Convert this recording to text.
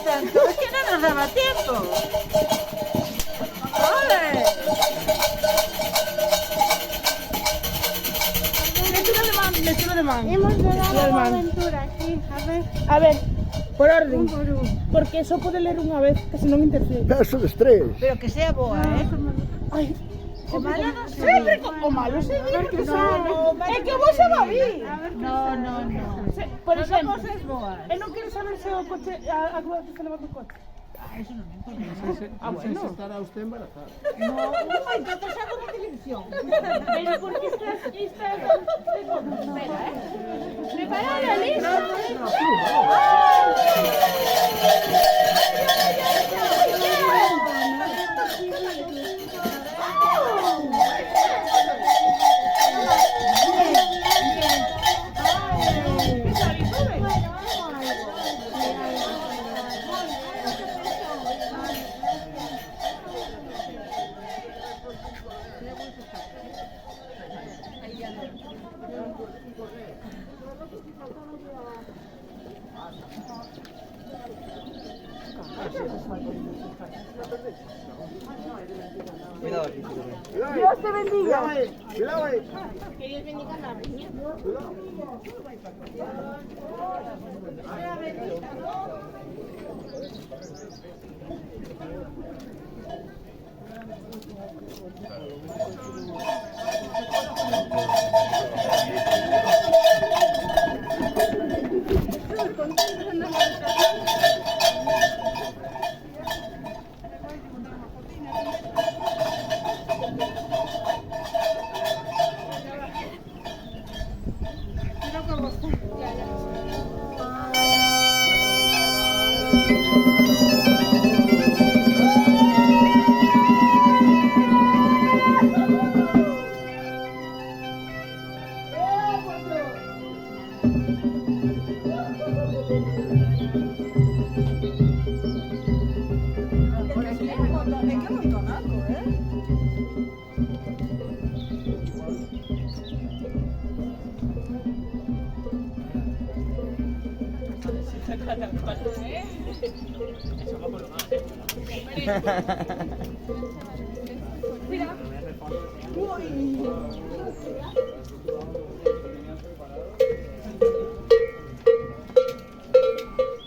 tanto? Es que no nos daba tiempo. ¡Ole! Lectura de man. Hemos de dar Lectura de la man. aventura, sí, a ver. A ver, por orden. Un por un. Porque eso pode ler unha vez, que se non interfiere. Peso de estrés. Pero que sea boa, ¿eh? Ai, O malo non se sempre ve. o malo se di, porque No, sabe. o malo É que non vos se xa ve. va vi. No. Por Son exemplo, cosas boas. eu non quero saber se o coche, a cura que está levando o coche. Eso non me importa. Bueno. Estará usted embarazada. No, entonces hago de televisión. Pero porque estás... Espera, ¿Preparada, lista? Cuidado aquí. Dios te bendiga. Cuidado ahí. Que Dios bendiga a la reina. Mira. Uy.